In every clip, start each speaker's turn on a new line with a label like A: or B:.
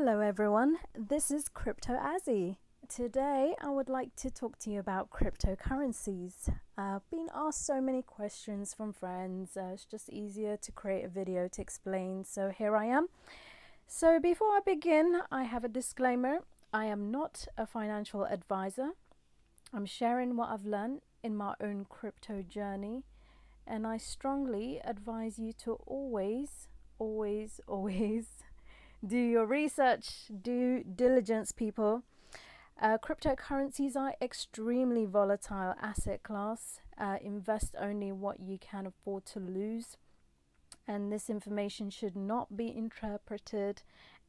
A: Hello everyone, this is Crypto Azzy. Today I would like to talk to you about cryptocurrencies. I've been asked so many questions from friends, it's just easier to create a video to explain, so here I am. So before I begin, I have a disclaimer. I am not a financial advisor. I'm sharing what I've learned in my own crypto journey, and I strongly advise you to always do your research, due diligence, people. Cryptocurrencies are extremely volatile asset class. Invest only what you can afford to lose. And this information should not be interpreted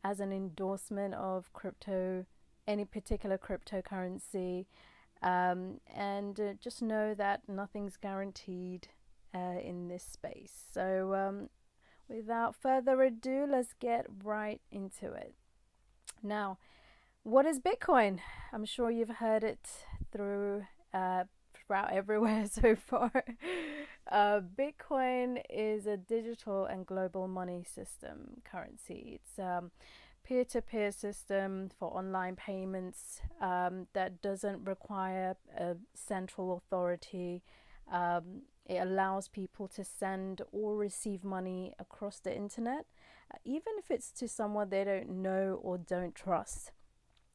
A: as an endorsement of any particular cryptocurrency. Just know that nothing's guaranteed in this space. So without further ado, let's get right into it. Now, what is Bitcoin? I'm sure you've heard it throughout everywhere so far. Bitcoin is a digital and global money system currency. It's peer-to-peer system for online payments that doesn't require a central authority. It allows people to send or receive money across the internet, even if it's to someone they don't know or don't trust.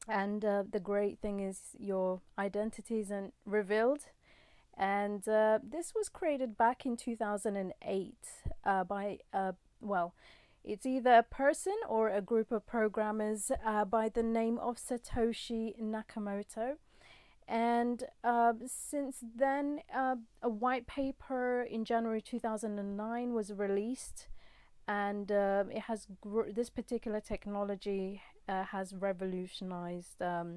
A: And the great thing is your identity isn't revealed. And this was created back in 2008 by, it's either a person or a group of programmers by the name of Satoshi Nakamoto. And since then, a white paper in January 2009 was released, and it has this particular technology has revolutionized the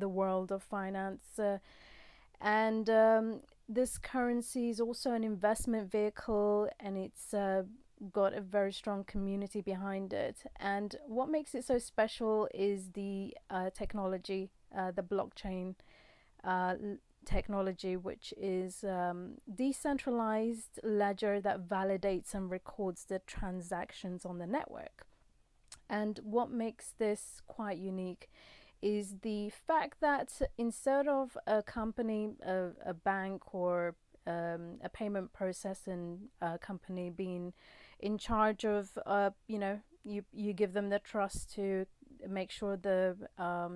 A: world of finance, and this currency is also an investment vehicle, and it's got a very strong community behind it. And what makes it so special is the technology, the blockchain technology, which is decentralized ledger that validates and records the transactions on the network. And what makes this quite unique is the fact that instead of a company, a bank, or a payment processing company being in charge of, you give them the trust to make sure the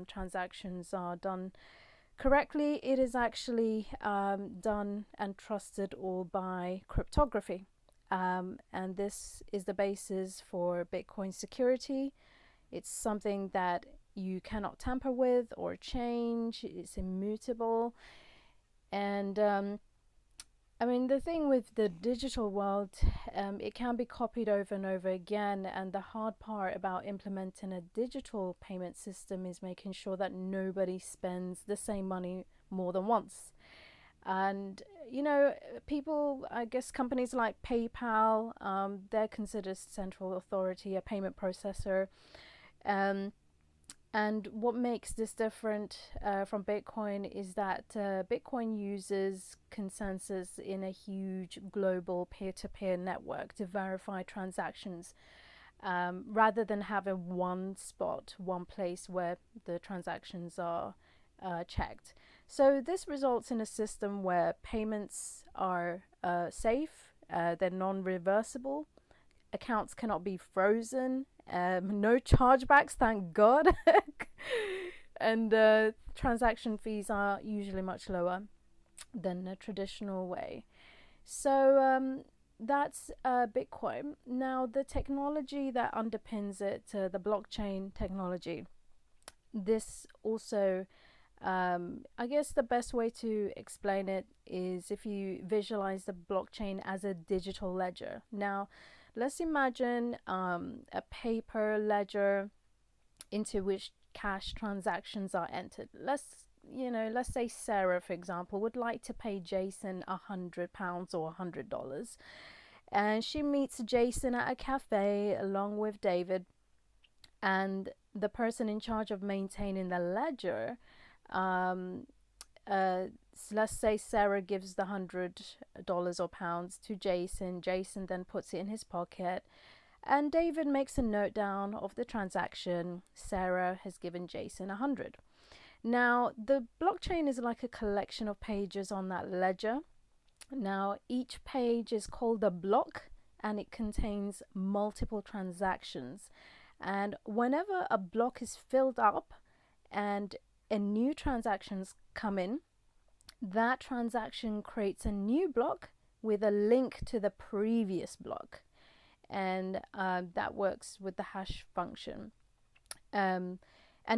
A: transactions are done correctly, it is actually done and trusted all by cryptography. And this is the basis for Bitcoin security. It's something that you cannot tamper with or change. It's immutable. And the thing with the digital world, it can be copied over and over again, and the hard part about implementing a digital payment system is making sure that nobody spends the same money more than once. And people, I guess companies like PayPal, they're considered central authority, a payment processor. And what makes this different from Bitcoin is that Bitcoin uses consensus in a huge global peer-to-peer network to verify transactions, rather than having one place where the transactions are checked. So this results in a system where payments are safe, they're non-reversible, accounts cannot be frozen, no chargebacks, thank God. And transaction fees are usually much lower than a traditional way. So that's Bitcoin. Now, the technology that underpins it, the blockchain technology, this also, I guess the best way to explain it is if you visualize the blockchain as a digital ledger. Now, let's imagine a paper ledger into which cash transactions are entered. Let's say Sarah, for example, would like to pay Jason £100 or $100, and she meets Jason at a cafe along with David, and the person in charge of maintaining the ledger, let's say Sarah gives the $100 or pounds to Jason. Jason then puts it in his pocket, And David makes a note down of the transaction. Sarah has given Jason 100. Now, the blockchain is like a collection of pages on that ledger. Now, each page is called a block and it contains multiple transactions. And whenever a block is filled up and a new transactions come in, that transaction creates a new block with a link to the previous block. And that works with the hash function. And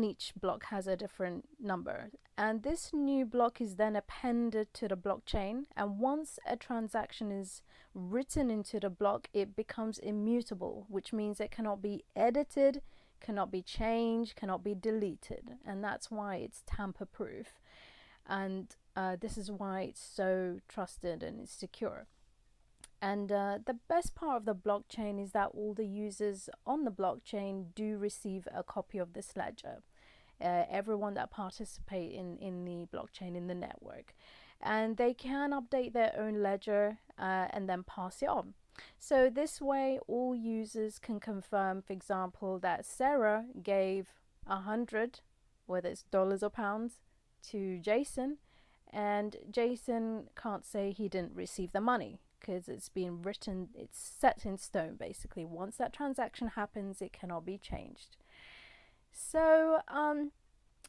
A: each block has a different number. And this new block is then appended to the blockchain. And once a transaction is written into the block, it becomes immutable, which means it cannot be edited, cannot be changed, cannot be deleted. And that's why it's tamper-proof. And this is why it's so trusted and it's secure. And the best part of the blockchain is that all the users on the blockchain do receive a copy of this ledger. Everyone that participate in the blockchain, in the network. And they can update their own ledger and then pass it on. So this way, all users can confirm, for example, that Sarah gave 100, whether it's dollars or pounds, to Jason. And Jason can't say he didn't receive the money, because it's been written, it's set in stone basically. Once that transaction happens, it cannot be changed. So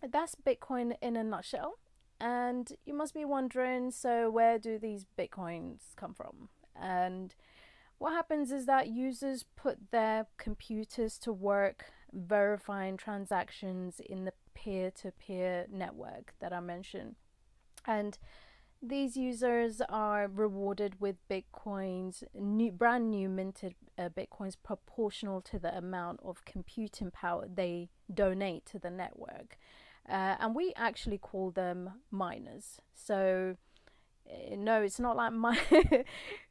A: that's Bitcoin in a nutshell. And you must be wondering, so where do these Bitcoins come from? And what happens is that users put their computers to work verifying transactions in the peer-to-peer network that I mentioned. And these users are rewarded with Bitcoins, brand new minted Bitcoins proportional to the amount of computing power they donate to the network. And we actually call them miners. So no, it's not like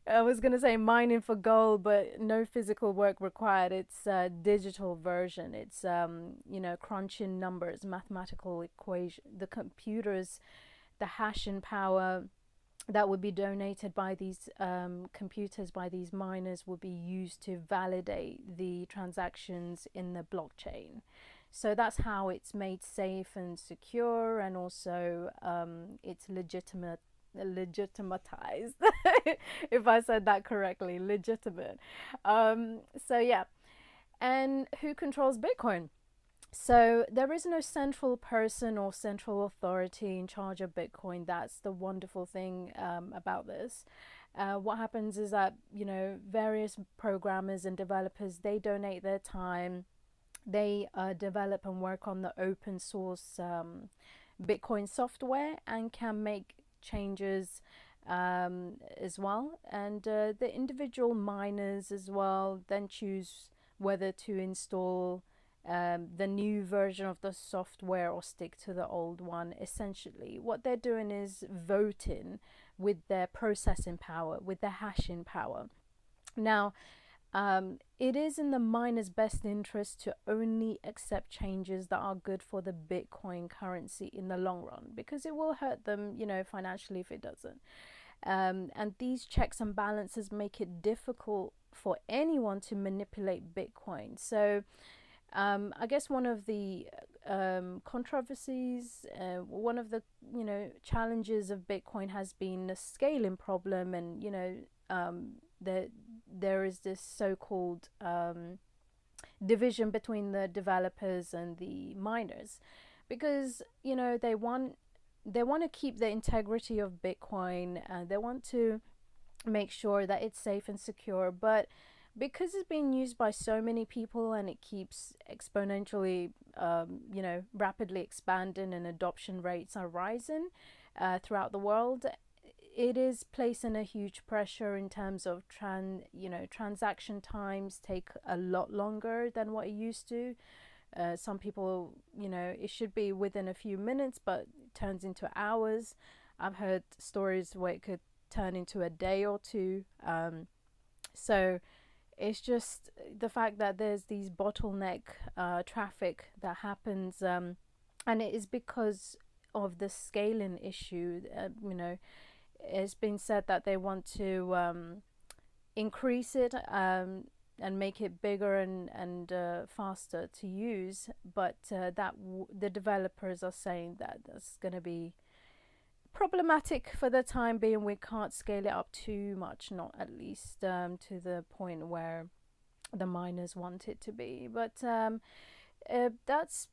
A: I was going to say mining for gold, but no physical work required. It's a digital version. It's, crunching numbers, mathematical equation. The computers, the hashing power that would be donated by these computers, by these miners, would be used to validate the transactions in the blockchain. So that's how it's made safe and secure, and also it's legitimatized, if I said that correctly, legitimate. So yeah, and who controls Bitcoin? So there is no central person or central authority in charge of Bitcoin. That's the wonderful thing about this. What happens is that, various programmers and developers, they donate their time. They develop and work on the open source Bitcoin software and can make changes as well. And the individual miners as well then choose whether to install the new version of the software or stick to the old one. Essentially, what they're doing is voting with their processing power, with their hashing power. Now, it is in the miner's best interest to only accept changes that are good for the Bitcoin currency in the long run, because it will hurt them, financially if it doesn't. And these checks and balances make it difficult for anyone to manipulate Bitcoin. So I guess one of the controversies, one of the challenges of Bitcoin has been the scaling problem, and there is this so-called division between the developers and the miners, because they want to keep the integrity of Bitcoin, and they want to make sure that it's safe and secure, but because it's being used by so many people and it keeps exponentially, rapidly expanding, and adoption rates are rising throughout the world, it is placing a huge pressure in terms of transaction times take a lot longer than what it used to. Some people, it should be within a few minutes, but it turns into hours. I've heard stories where it could turn into a day or two. So it's just the fact that there's these bottleneck traffic that happens, and it is because of the scaling issue. It's been said that they want to increase it. and make it bigger and faster to use, but the developers are saying that that's going to be problematic for the time being. We can't scale it up too much, not at least to the point where the miners want it to be. But that's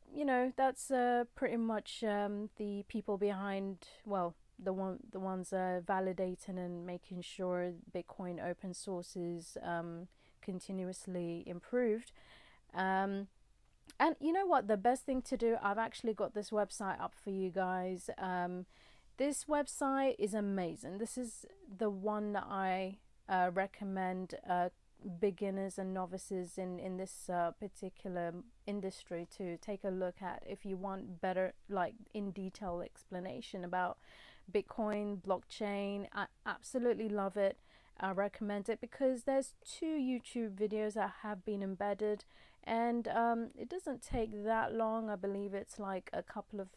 A: that's pretty much the people behind, well, the ones validating and making sure Bitcoin open source is continuously improved. And you know what, the best thing to do, I've actually got this website up for you guys. This website is amazing. This is the one that I recommend beginners and novices in this particular industry to take a look at if you want better, like, in detail explanation about Bitcoin, blockchain. I absolutely love it. I recommend it because there's 2 YouTube videos that have been embedded, and it doesn't take that long. I believe it's like a couple of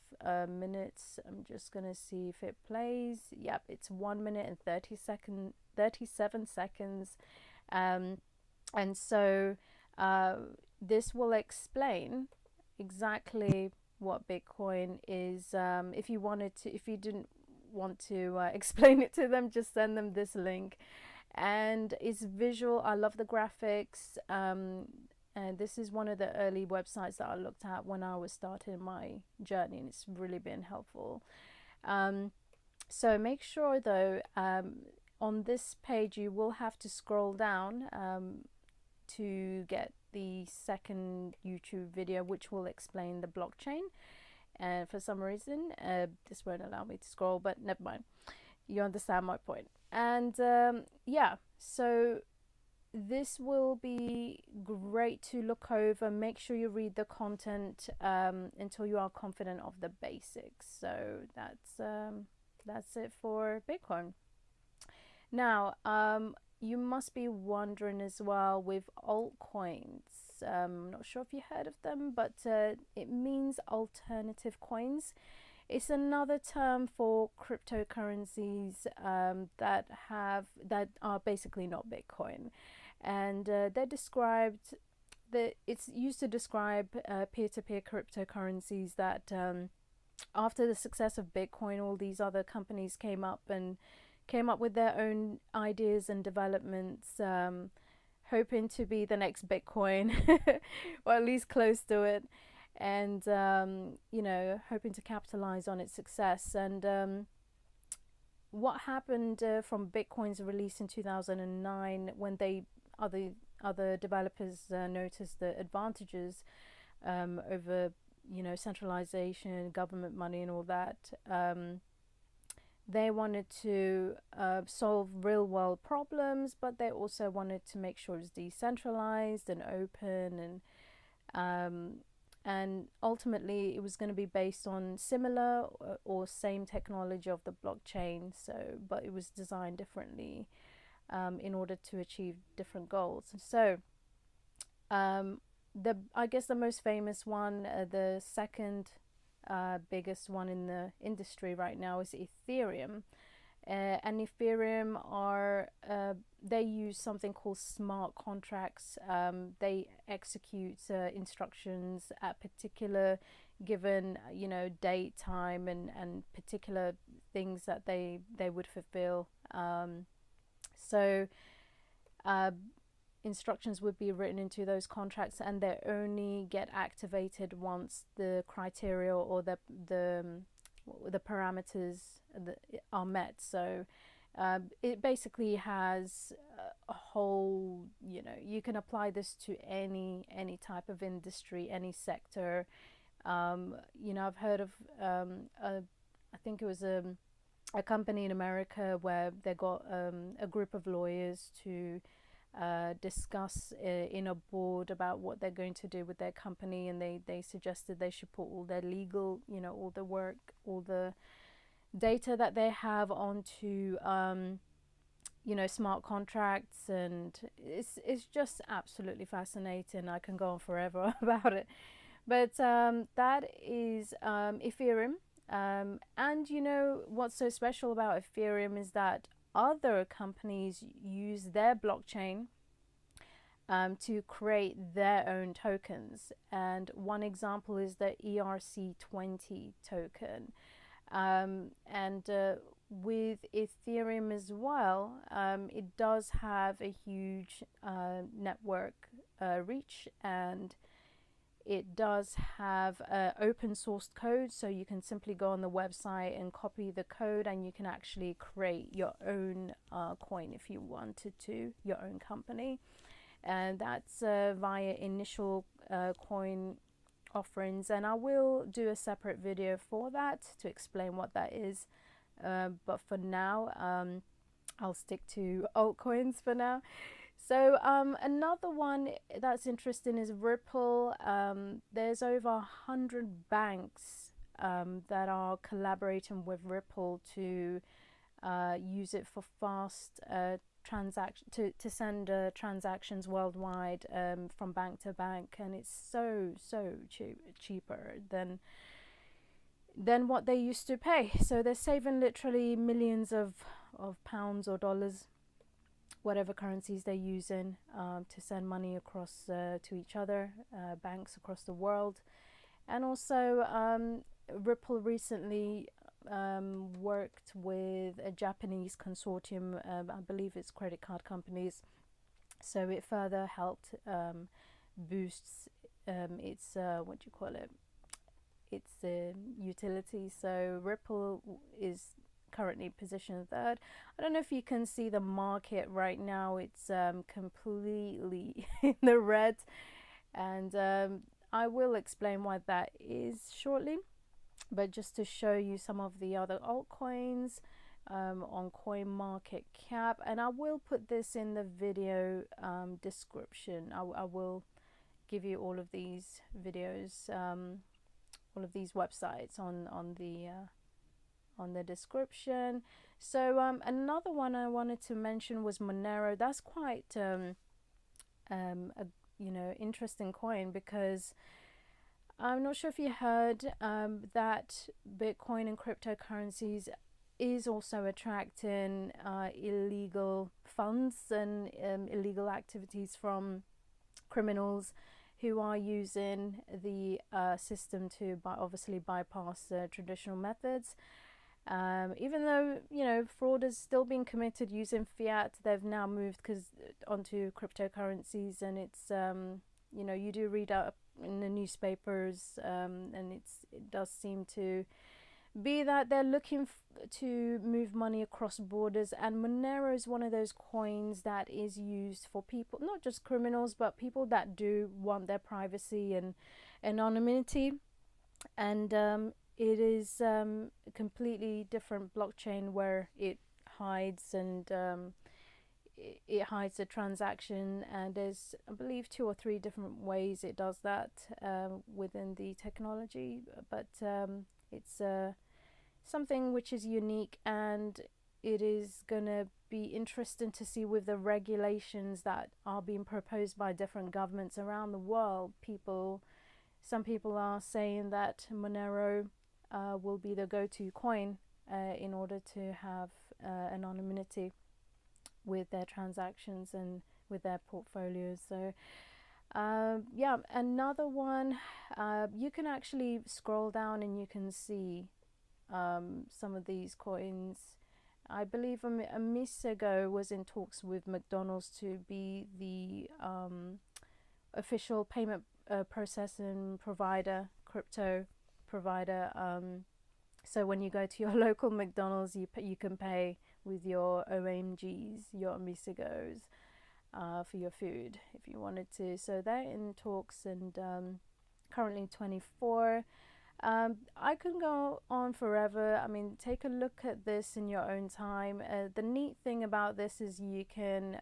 A: minutes. I'm just gonna see if it plays. Yep, it's 1 minute and 37 seconds. And so this will explain exactly what Bitcoin is. If you didn't want to explain it to them, just send them this link. And it's visual. I love the graphics. And this is one of the early websites that I looked at when I was starting my journey, and it's really been helpful. So make sure though, on this page you will have to scroll down to get the second YouTube video, which will explain the blockchain. And for some reason this won't allow me to scroll, but never mind, you understand my point. And yeah, so this will be great to look over. Make sure you read the content until you are confident of the basics. So that's it for Bitcoin. Now you must be wondering as well with altcoins. I'm not sure if you heard of them, but it means alternative coins. It's another term for cryptocurrencies that are basically not Bitcoin, and they're described. It's used to describe peer-to-peer cryptocurrencies that after the success of Bitcoin, all these other companies came up with their own ideas and developments, hoping to be the next Bitcoin or at least close to it, and hoping to capitalize on its success. And what happened from Bitcoin's release in 2009, when other developers noticed the advantages over centralization, government money and all that, they wanted to solve real world problems, but they also wanted to make sure it's decentralized and open, and ultimately it was going to be based on similar or same technology of the blockchain. So, but it was designed differently in order to achieve different goals. So I guess the most famous one, the second biggest one in the industry right now, is Ethereum. And Ethereum they use something called smart contracts. They execute instructions at particular given date, time, and particular things that they would fulfill. So instructions would be written into those contracts, and they only get activated once the criteria or the parameters are met. So it basically has a whole, you can apply this to any type of industry, any sector. I've heard of I think it was a company in America where they got a group of lawyers to discuss in a board about what they're going to do with their company, and they suggested they should put all their legal, all the work, all the data that they have onto smart contracts. And it's just absolutely fascinating. I can go on forever about it, but that is Ethereum. And what's so special about Ethereum is that other companies use their blockchain to create their own tokens. And one example is the ERC20 token. And with Ethereum as well, it does have a huge network reach, and it does have open source code, so you can simply go on the website and copy the code, and you can actually create your own coin if you wanted to, your own company. And that's via initial coin offerings, and I will do a separate video for that to explain what that is. But for now, I'll stick to altcoins for now. So another one that's interesting is Ripple. There's over 100 banks that are collaborating with Ripple to use it for fast to send transactions worldwide from bank to bank, and it's so cheaper than what they used to pay. So they're saving literally millions of pounds or dollars, whatever currencies they're using, to send money across to each other, banks across the world. And also Ripple recently worked with a Japanese consortium, I believe it's credit card companies, so it further helped boosts its what do you call it, its utility. So Ripple is currently positioned third. I don't know if you can see the market right now, it's completely in the red, and I will explain why that is shortly. But just to show you some of the other altcoins on CoinMarketCap, and I will put this in the video description. I will give you all of these videos, all of these websites on the description. So another one I wanted to mention was Monero. That's quite a interesting coin, because I'm not sure if you heard that Bitcoin and cryptocurrencies is also attracting illegal funds and illegal activities from criminals who are using the system to obviously bypass traditional methods. Even though, fraud is still being committed using fiat, they've now moved onto cryptocurrencies, and it's you do read up in the newspapers, and it does seem to be that they're looking to move money across borders. And Monero is one of those coins that is used for people, not just criminals, but people that do want their privacy and anonymity. And it is a completely different blockchain where it hides and it hides the transaction, and there's, I believe, 2 or 3 different ways it does that within the technology. But it's something which is unique, and it is gonna be interesting to see with the regulations that are being proposed by different governments around the world. Some people are saying that Monero will be the go-to coin in order to have anonymity with their transactions and with their portfolios. So yeah, another one, you can actually scroll down and you can see some of these coins. I believe Amigo was in talks with McDonald's to be the official payment processing provider, crypto provider. So when you go to your local McDonald's, you can pay with your OMGs, your Amigos, for your food if you wanted to. So they're in talks, and currently 24. I can go on forever. I mean, take a look at this in your own time. The neat thing about this is you can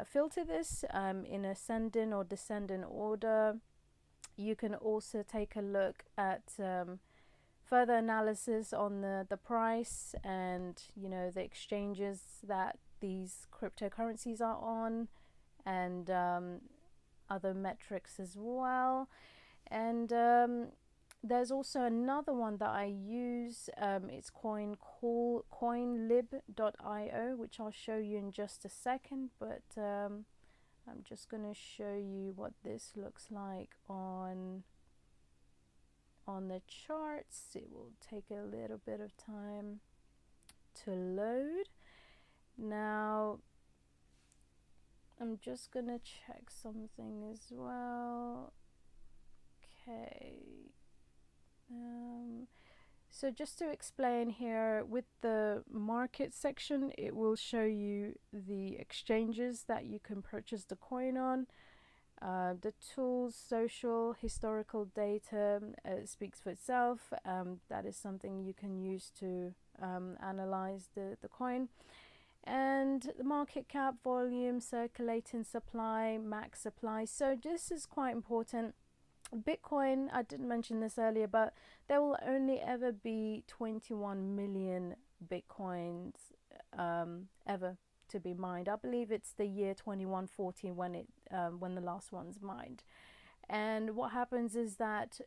A: filter this in ascending or descending order. You can also take a look at further analysis on the price and the exchanges that these cryptocurrencies are on, and other metrics as well. And There's also another one that I use. It's coinlib.io, which I'll show you in just a second, but I'm just going to show you what this looks like on the charts. It will take a little bit of time to load. Now I'm just going to check something as well. Okay. So just to explain here, with the market section, it will show you the exchanges that you can purchase the coin on, the tools, social, historical data. Speaks for itself. That is something you can use to analyze the coin. And the market cap, volume, circulating supply, max supply. So this is quite important. Bitcoin, I didn't mention this earlier, but there will only ever be 21 million Bitcoins ever to be mined. I believe it's the year 2140 when the last one's mined. And what happens is that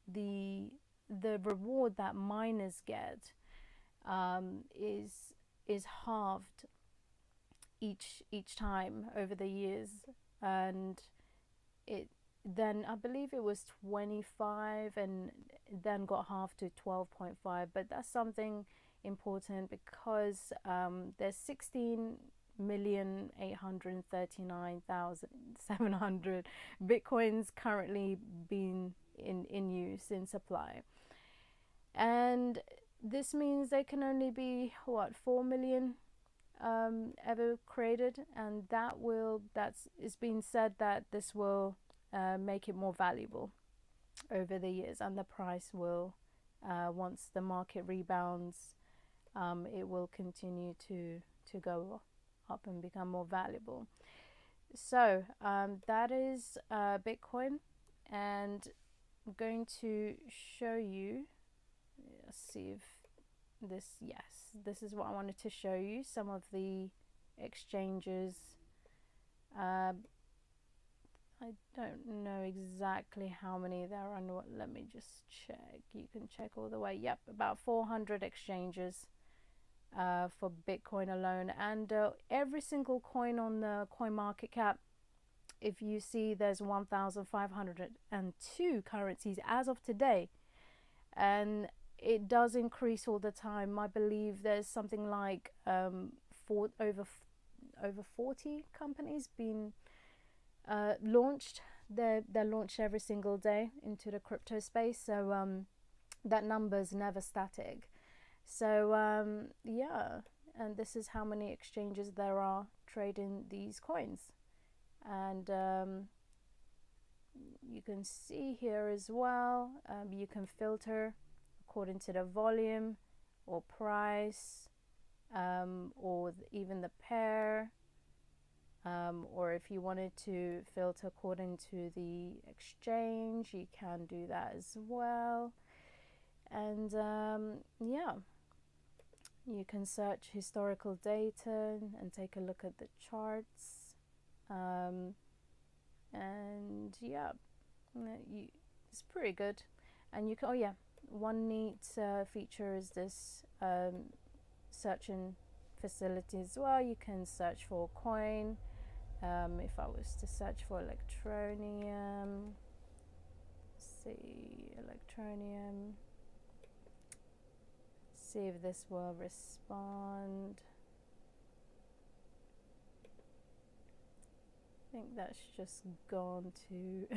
A: the reward that miners get is halved each time over the years, and then I believe it was 25 and then got halved to 12.5. But that's something important because there's 16,839,700 Bitcoins currently being in use, in supply. And this means there can only be 4 million ever created, and it's been said that this will make it more valuable over the years, and the price will, once the market rebounds, it will continue to go up and become more valuable. So that is Bitcoin, and I'm going to show you. Let's see if this is what I wanted to show you, some of the exchanges. I don't know exactly how many there are. Let me just check. You can check all the way. Yep, about 400 exchanges for Bitcoin alone. And every single coin on the coin market cap, if you see, there's 1,502 currencies as of today. And it does increase all the time. I believe there's something like over 40 companies being launched. They're launched every single day into the crypto space, so that number's never static. So yeah, and this is how many exchanges there are trading these coins. And you can see here as well, you can filter according to the volume or price, or even the pair. Or if you wanted to filter according to the exchange, you can do that as well. And yeah, you can search historical data and take a look at the charts. And yeah, it's pretty good. And you can, one neat feature is this searching facility as well. You can search for coin. If I was to search for electronium, see if this will respond. I think that's just gone to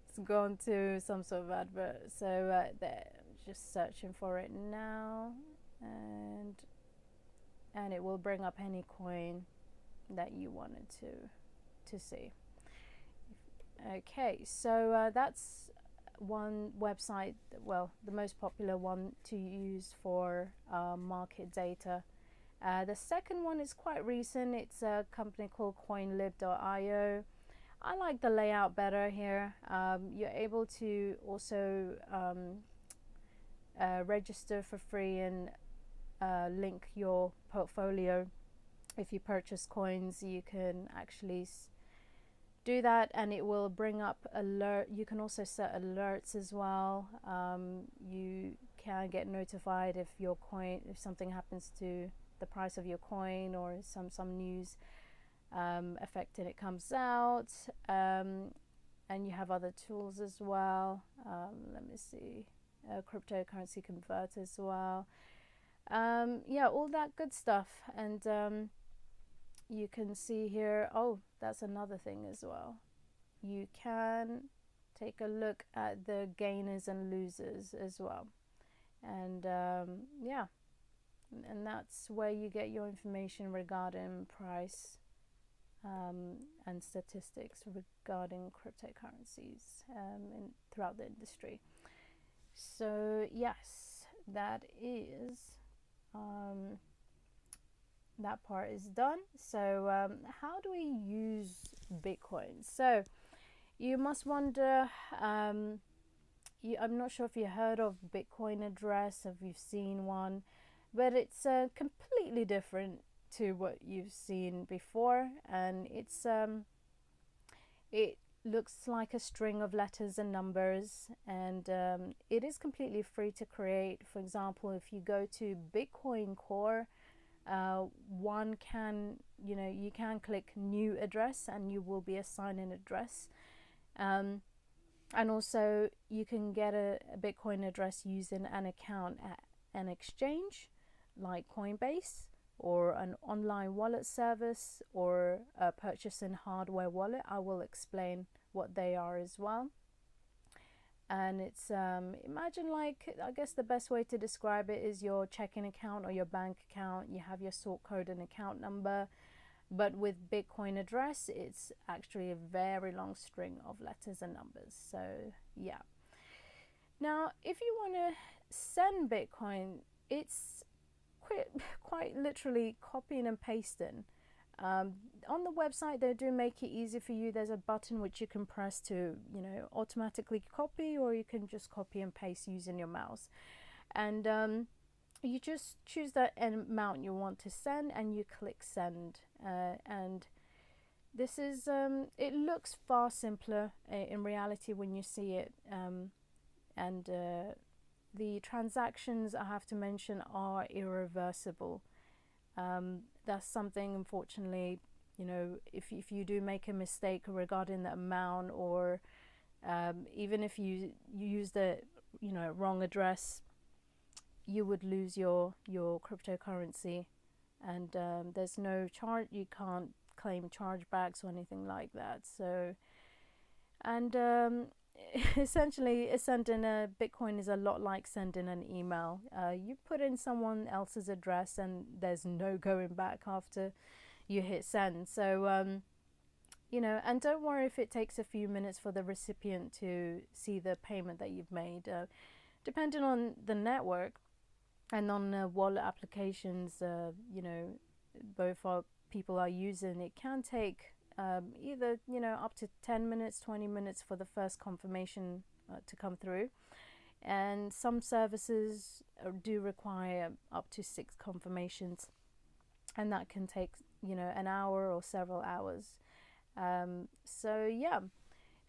A: it's gone to some sort of advert. So there, just searching for it now, and it will bring up any coin that you wanted to see. Okay, so that's one website, well, the most popular one to use for market data. The second one is quite recent. It's a company called Coinlib.io. I like the layout better here. You're able to also register for free and link your portfolio. If you purchase coins, you can actually do that, and it will bring up alert. You can also set alerts as well. You can get notified if your coin, if something happens to the price of your coin, or some news affecting it comes out. And you have other tools as well. Let me see, cryptocurrency converter as well. Yeah, all that good stuff. And you can see here, oh, that's another thing as well. You can take a look at the gainers and losers as well. And yeah, and that's where you get your information regarding price and statistics regarding cryptocurrencies throughout the industry. So yes, that is that part is done. So how do we use Bitcoin? So you must wonder, I'm not sure if you heard of Bitcoin address, if you've seen one, but it's completely different to what you've seen before, and it's it looks like a string of letters and numbers, and it is completely free to create. For example, if you go to Bitcoin Core, one can, you can click new address and you will be assigned an address, and also you can get a Bitcoin address using an account at an exchange like Coinbase, or an online wallet service, or a purchasing hardware wallet. I will explain what they are as well. And it's imagine, like, I guess the best way to describe it is your checking account or your bank account. You have your sort code and account number, but with Bitcoin address, it's actually a very long string of letters and numbers. So yeah. Now, if you want to send Bitcoin, it's quite literally copying and pasting. On the website, they do make it easy for you. There's a button which you can press to, automatically copy, or you can just copy and paste using your mouse. And you just choose that amount you want to send, and you click send. And this is, it looks far simpler in reality when you see it. And the transactions, I have to mention, are irreversible. That's something, unfortunately, if you do make a mistake regarding the amount, or even if you use the wrong address, you would lose your cryptocurrency, and there's no charge. You can't claim chargebacks or anything like that. So, and essentially, sending a Bitcoin is a lot like sending an email. You put in someone else's address, and there's no going back after you hit send. So and don't worry if it takes a few minutes for the recipient to see the payment that you've made. Depending on the network and on wallet applications, both our people are using, it can take either up to 10 minutes, 20 minutes for the first confirmation to come through, and some services do require up to 6 confirmations, and that can take an hour or several hours. So yeah,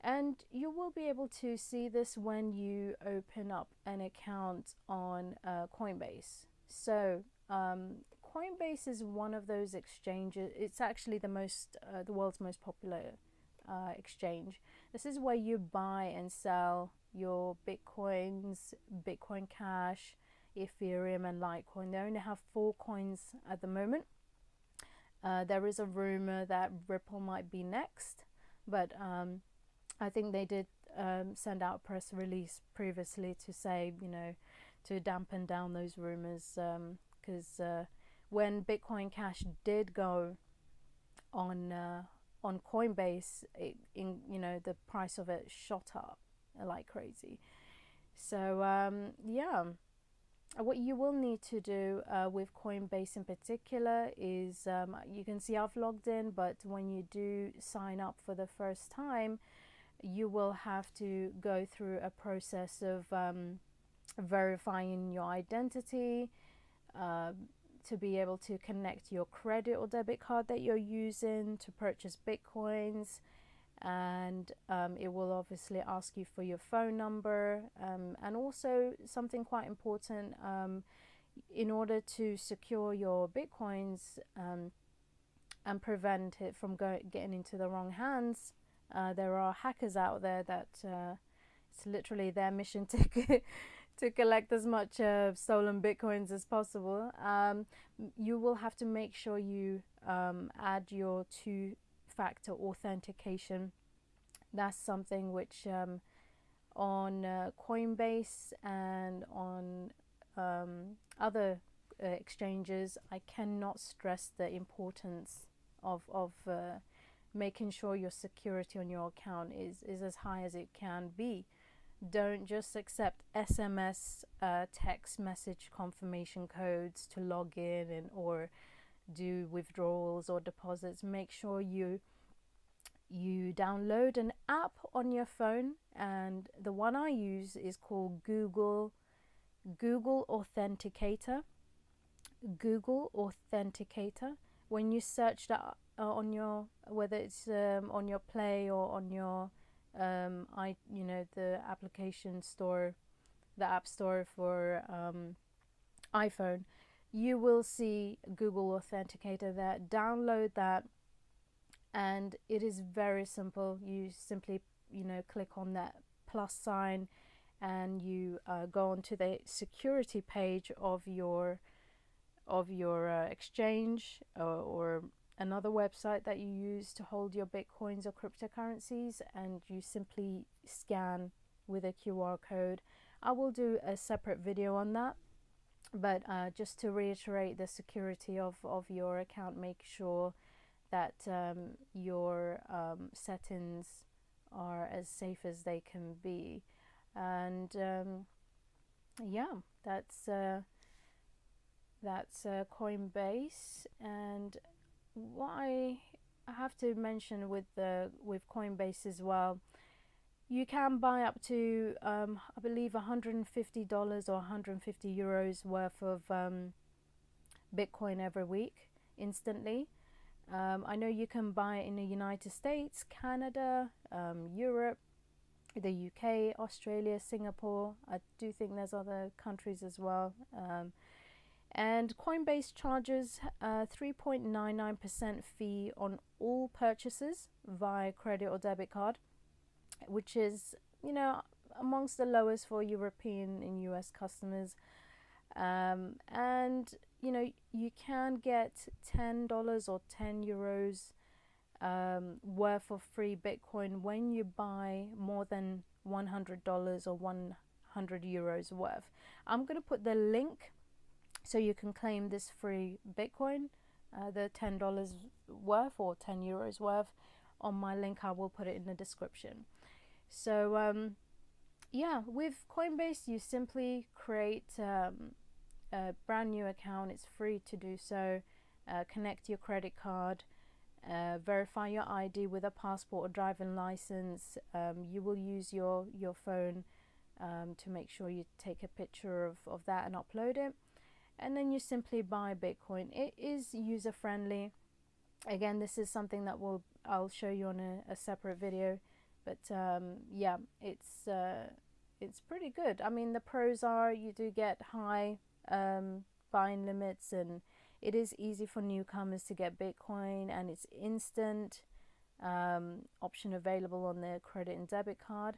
A: and you will be able to see this when you open up an account on Coinbase. So Coinbase is one of those exchanges. It's actually the world's most popular exchange. This is where you buy and sell your Bitcoins, Bitcoin Cash, Ethereum, and Litecoin. They only have 4 coins at the moment. There is a rumor that Ripple might be next, but I think they did send out a press release previously to say, to dampen down those rumors, because when Bitcoin Cash did go on Coinbase, the price of it shot up like crazy. So yeah. What you will need to do with Coinbase in particular is, you can see I've logged in, but when you do sign up for the first time, you will have to go through a process of verifying your identity, to be able to connect your credit or debit card that you're using to purchase Bitcoins. and it will obviously ask you for your phone number, and also something quite important, in order to secure your bitcoins, and prevent it from getting into the wrong hands. There are hackers out there that it's literally their mission to collect as much stolen bitcoins as possible. You will have to make sure you add your two-factor authentication. That's something which on Coinbase and on other exchanges, I cannot stress the importance of making sure your security on your account is as high as it can be. Don't just accept SMS text message confirmation codes to log in and or do withdrawals or deposits. Make sure you download an app on your phone, and the one I use is called Google Authenticator. Google Authenticator. When you search that on your, whether it's on your Play or on your the application store, the app store for iPhone, you will see Google Authenticator there. Download that, and it is very simple. You simply click on that plus sign, and you go onto the security page of your exchange, or another website that you use to hold your bitcoins or cryptocurrencies, and you simply scan with a QR code. I will do a separate video on that, but just to reiterate the security of your account, make sure that your settings are as safe as they can be. And yeah, that's Coinbase. And what I have to mention with Coinbase as well, you can buy up to I believe $150 or 150 euros worth of Bitcoin every week instantly. I know you can buy it in the United States, Canada, Europe, the UK, Australia, Singapore. I do think there's other countries as well. And Coinbase charges 3.99% fee on all purchases via credit or debit card, which is, amongst the lowest for European and US customers. And, you can get $10 or 10 euros worth of free Bitcoin when you buy more than $100 or 100 euros worth. I'm going to put the link so you can claim this free Bitcoin, the $10 worth or 10 euros worth, on my link. I will put it in the description. So yeah, with Coinbase, you simply create a brand new account. It's free to do so. Connect your credit card, verify your ID with a passport or driving license. You will use your phone to make sure you take a picture of that and upload it, and then you simply buy Bitcoin. It is user friendly. Again, this is something that I'll show you on a separate video, but yeah, it's pretty good. I mean, the pros are you do get high buying limits, and it is easy for newcomers to get Bitcoin, and it's instant option available on their credit and debit card.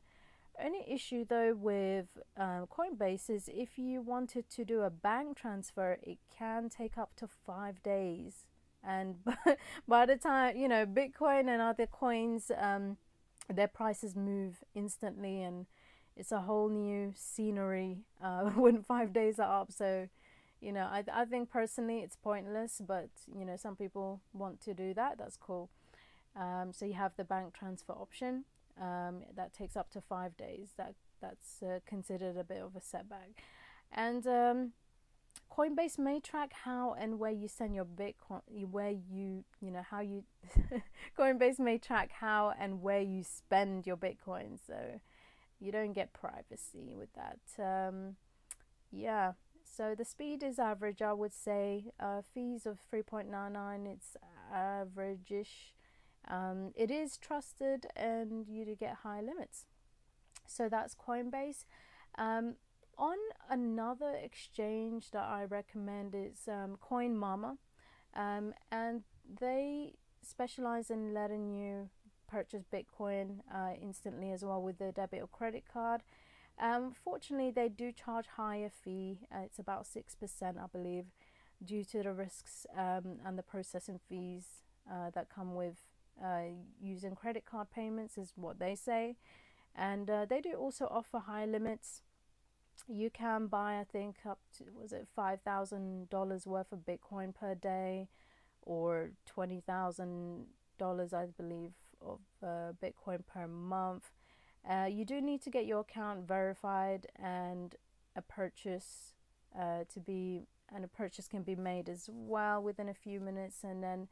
A: Only issue though with Coinbase is if you wanted to do a bank transfer, it can take up to 5 days. And by the time, Bitcoin and other coins, their prices move instantly, and it's a whole new scenery when 5 days are up. So, I think personally it's pointless, but, some people want to do that. That's cool. So you have the bank transfer option. That takes up to 5 days. That's considered a bit of a setback. And Coinbase may track how and where you send your Bitcoin, Coinbase may track how and where you spend your Bitcoin, so you don't get privacy with that. Yeah, so the speed is average, I would say. Fees of 3.99, it's average-ish. It is trusted and you do get high limits. So that's Coinbase. On another exchange that I recommend is Coinmama, and they specialize in letting you purchase Bitcoin instantly as well with the debit or credit card. Fortunately, they do charge higher fee. It's about 6%, I believe, due to the risks and the processing fees that come with using credit card payments, is what they say. And they do also offer high limits. You can buy, I think, up to, was it $5,000 worth of Bitcoin per day, or $20,000, I believe, of Bitcoin per month. You do need to get your account verified and a purchase a purchase can be made as well within a few minutes. And then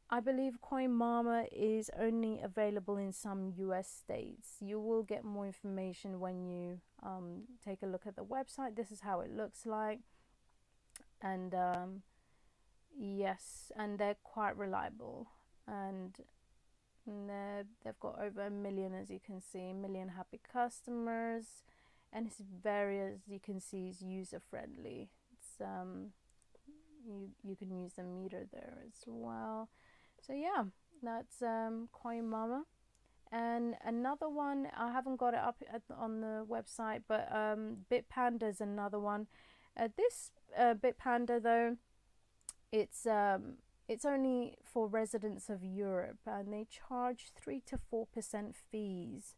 A: I believe Coinmama is only available in some US states. You will get more information when you take a look at the website. This is how it looks like. And yes, and they're quite reliable. And they've got over 1 million, as you can see, 1 million happy customers. And it's very, as you can see, is user friendly. It's you can use the meter there as well. So yeah, that's Coinmama. And another one, I haven't got it up on the website, but Bitpanda is another one. This Bitpanda though, it's only for residents of Europe, and they charge 3 to 4% fees.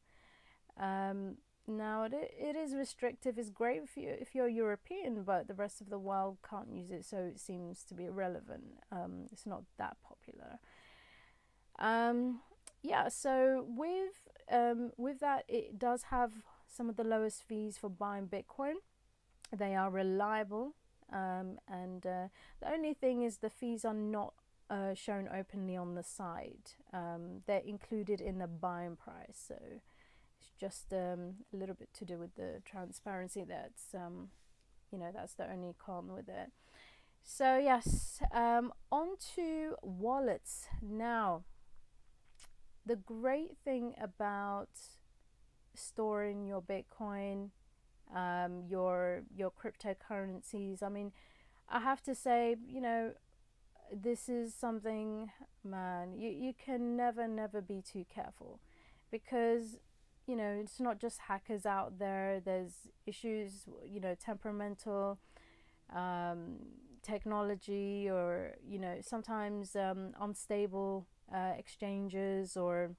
A: Now it is restrictive. It's great if you're European, but the rest of the world can't use it, so it seems to be irrelevant. It's not that popular. Yeah, so with that, it does have some of the lowest fees for buying Bitcoin. They are reliable, and the only thing is the fees are not shown openly on the site. They're included in the buying price, so it's just a little bit to do with the transparency. That's that's the only con with it. So yes, on to wallets now. The great thing about storing your Bitcoin, your cryptocurrencies, I mean, I have to say, this is something, man, you can never be too careful, because it's not just hackers out there. There's issues, temperamental technology, or sometimes unstable exchanges, or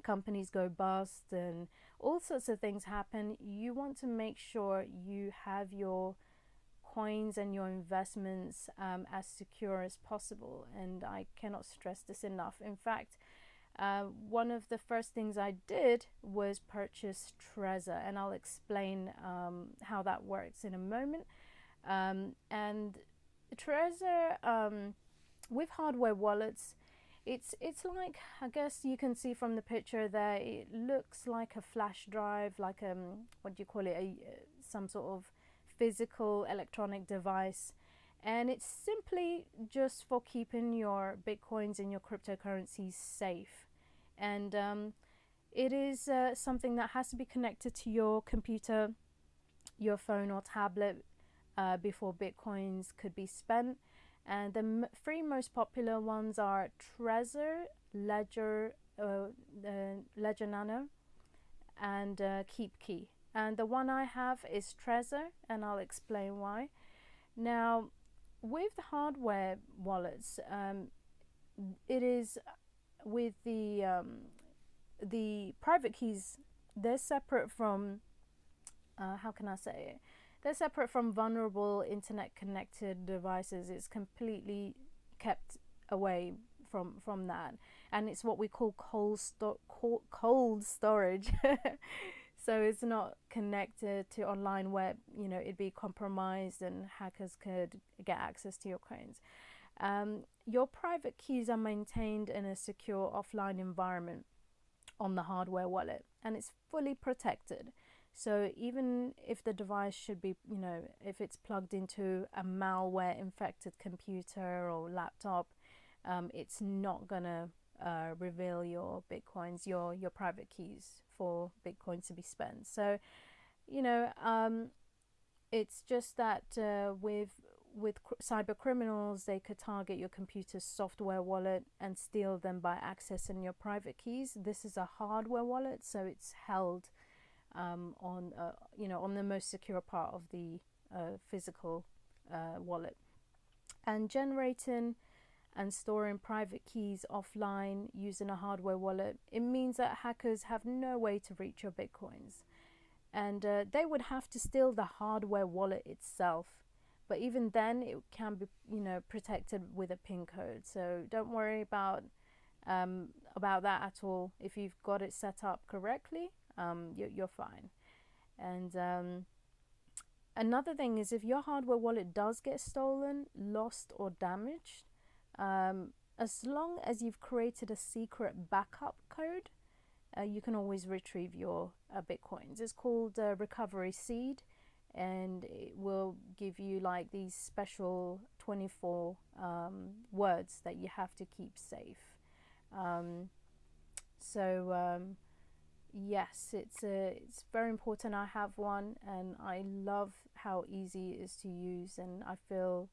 A: companies go bust, and all sorts of things happen. You want to make sure you have your coins and your investments as secure as possible, and I cannot stress this enough. In fact, one of the first things I did was purchase Trezor, and I'll explain how that works in a moment. And Trezor, with hardware wallets, it's like, I guess you can see from the picture there, it looks like a flash drive, like what do you call it, some sort of physical electronic device, and it's simply just for keeping your Bitcoins and your cryptocurrencies safe. And it is something that has to be connected to your computer, your phone or tablet before Bitcoins could be spent. And the three most popular ones are Trezor, Ledger Nano, and Keepkey. And the one I have is Trezor, and I'll explain why. Now, with hardware wallets, it is with the private keys. They're separate from how can I say it? They're separate from vulnerable internet-connected devices. It's completely kept away from that, and it's what we call cold storage. So it's not connected to online where it'd be compromised and hackers could get access to your coins. Your private keys are maintained in a secure offline environment on the hardware wallet, and it's fully protected. So even if the device should be, if it's plugged into a malware infected computer or laptop, it's not gonna reveal your bitcoins, your private keys for bitcoins to be spent. So it's just that with cyber criminals, they could target your computer's software wallet and steal them by accessing your private keys. This is a hardware wallet, so it's held on the most secure part of the physical wallet. And generating and storing private keys offline using a hardware wallet, it means that hackers have no way to reach your bitcoins. And they would have to steal the hardware wallet itself. But even then, it can be, protected with a PIN code. So don't worry about that at all. If you've got it set up correctly, you're fine. And another thing is, if your hardware wallet does get stolen, lost, or damaged, as long as you've created a secret backup code, you can always retrieve your bitcoins. It's called recovery seed, and it will give you like these special 24 words that you have to keep safe. Yes, it's very important. I have one, and I love how easy it is to use, and I feel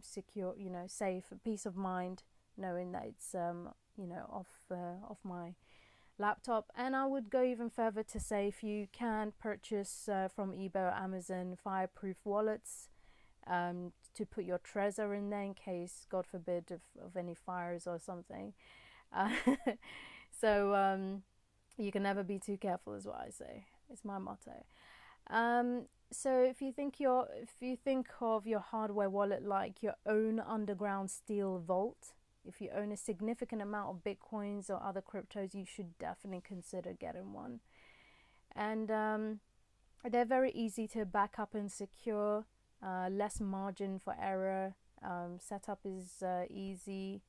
A: secure, safe, peace of mind knowing that it's off my laptop. And I would go even further to say, if you can purchase from eBay or Amazon fireproof wallets to put your Trezor in there in case, God forbid, of any fires or something. So you can never be too careful, is what I say. It's my motto. So if you think of your hardware wallet like your own underground steel vault, if you own a significant amount of bitcoins or other cryptos, you should definitely consider getting one. And they're very easy to back up and secure, less margin for error. Setup is easy.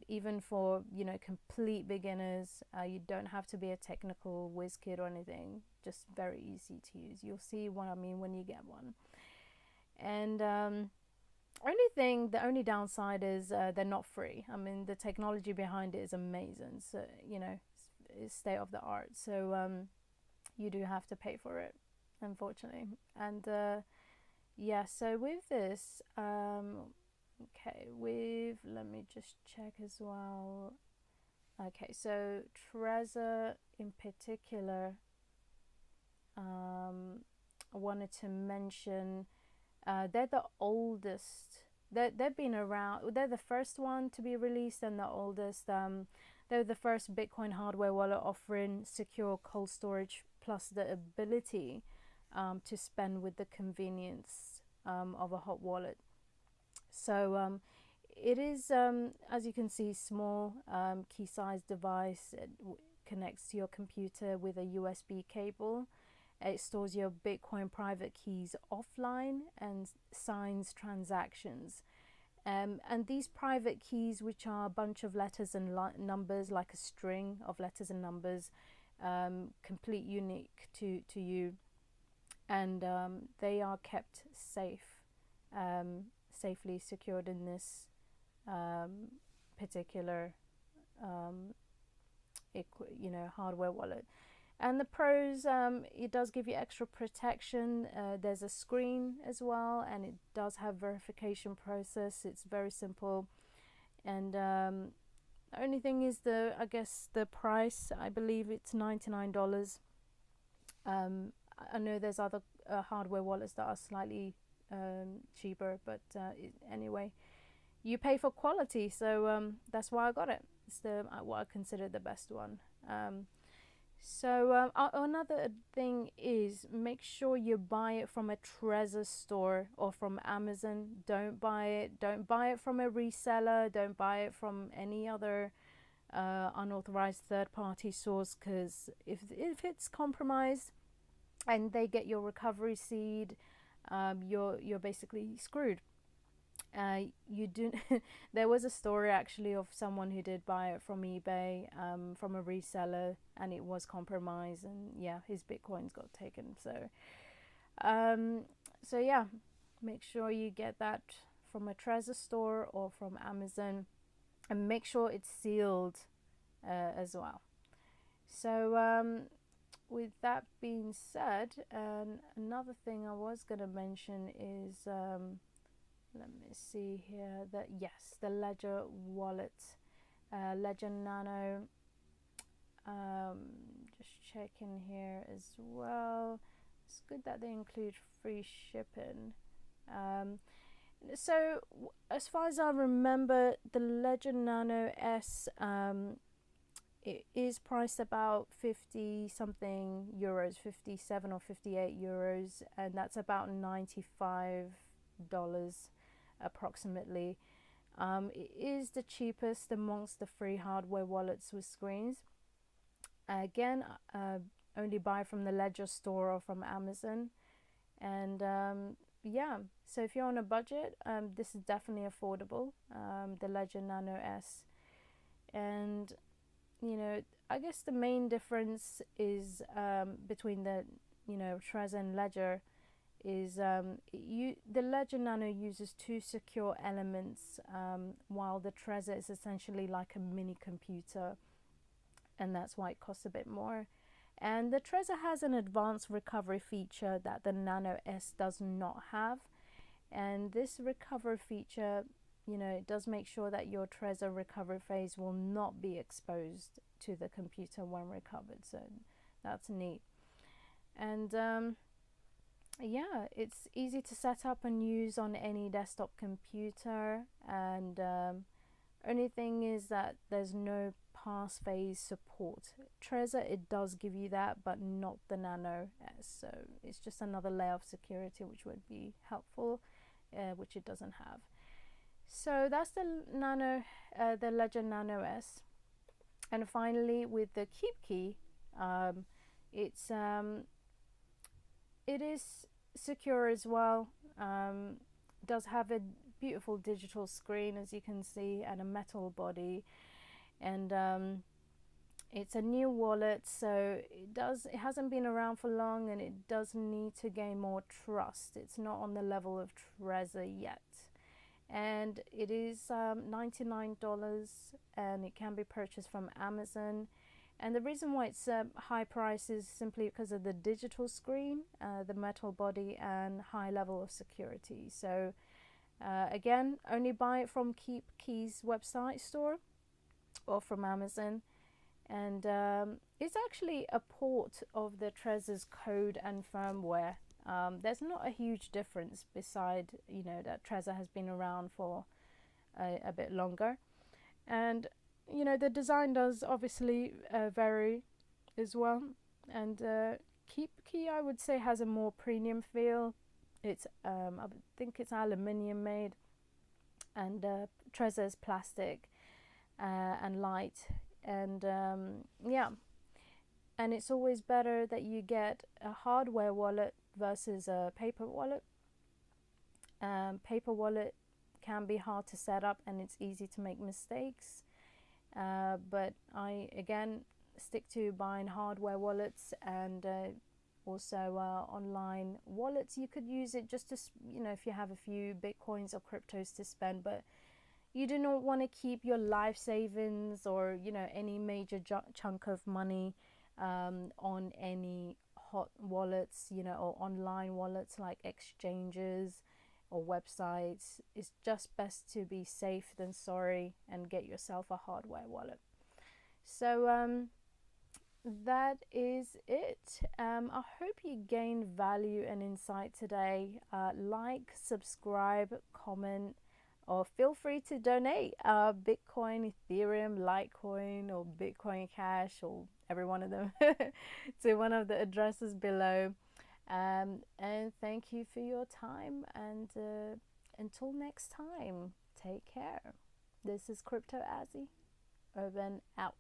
A: Even for complete beginners, you don't have to be a technical whiz kid or anything. Just very easy to use. You'll see what I mean when you get one. And the only downside is they're not free. I mean, the technology behind it is amazing. So it's state of the art. So you do have to pay for it, unfortunately. And so with this. Let me just check as well. Okay, so Trezor in particular, I wanted to mention, they're the oldest. They've been around. They're the first one to be released and the oldest. They're the first Bitcoin hardware wallet offering secure cold storage plus the ability to spend with the convenience of a hot wallet. So it is, as you can see, small key-sized device. It connects to your computer with a USB cable. It stores your Bitcoin private keys offline and signs transactions. And these private keys, which are a bunch of letters and numbers, like a string of letters and numbers, complete unique to you, and they are kept safe. Safely secured in this particular hardware wallet. And the pros, it does give you extra protection. There's a screen as well, and it does have verification process. It's very simple. And the only thing is the price. I believe it's $99. I know there's other hardware wallets that are slightly cheaper, but anyway, you pay for quality, so that's why I got it. It's what I consider the best one. Another thing is, make sure you buy it from a Trezor store or from Amazon. Don't buy it from a reseller. Don't buy it from any other unauthorized third-party source, because if it's compromised and they get your recovery seed, you're basically screwed. There was a story actually of someone who did buy it from eBay, from a reseller, and it was compromised, and his bitcoins got taken. So make sure you get that from a Trezor store or from Amazon, and make sure it's sealed as well. So with that being said, another thing I was going to mention is, let me see here, that yes, the Ledger wallet, Ledger Nano, just checking here as well. It's good that they include free shipping. So as far as I remember, the Ledger Nano S, it is priced about 50 something euros, 57 or 58 euros, and that's about $95 approximately. It is the cheapest amongst the free hardware wallets with screens. Again, only buy from the Ledger store or from Amazon. And yeah, so if you're on a budget, this is definitely affordable, the Ledger Nano S. And you know, I guess the main difference is between the Trezor and Ledger is the Ledger Nano uses two secure elements, while the Trezor is essentially like a mini computer, and that's why it costs a bit more. And the Trezor has an advanced recovery feature that the Nano S does not have, and this recovery feature, it does make sure that your Trezor recovery phase will not be exposed to the computer when recovered. So that's neat. And yeah, it's easy to set up and use on any desktop computer. And only thing is that there's no pass phase support. Trezor, it does give you that, but not the Nano S. So it's just another layer of security which would be helpful, which it doesn't have. So that's the the Ledger Nano S. And finally, with the Keepkey, it is secure as well. Does have a beautiful digital screen, as you can see, and a metal body. And it's a new wallet, so it hasn't been around for long, and it does need to gain more trust. It's not on the level of Trezor yet. And it is $99, and it can be purchased from Amazon. And the reason why it's a high price is simply because of the digital screen, the metal body, and high level of security. So again, only buy it from Keepkey's website store or from Amazon. And it's actually a port of the Trezor's code and firmware. There's not a huge difference beside, that Trezor has been around for a bit longer. And, the design does obviously vary as well. And Keepkey, I would say, has a more premium feel. It's, I think it's aluminium made, and Trezor's plastic and light. And yeah, and it's always better that you get a hardware wallet versus a paper wallet. Paper wallet can be hard to set up, and it's easy to make mistakes, but I again stick to buying hardware wallets, and also online wallets. You could use it just to, if you have a few bitcoins or cryptos to spend, but you do not want to keep your life savings or any major chunk of money on any hot wallets, or online wallets like exchanges or websites. It's just best to be safe than sorry and get yourself a hardware wallet. So that is it. I hope you gained value and insight today. Like, subscribe, comment, or feel free to donate Bitcoin, Ethereum, Litecoin, or Bitcoin Cash, or every one of them to one of the addresses below. And thank you for your time. And until next time, take care. This is Crypto Azzy. Over and out.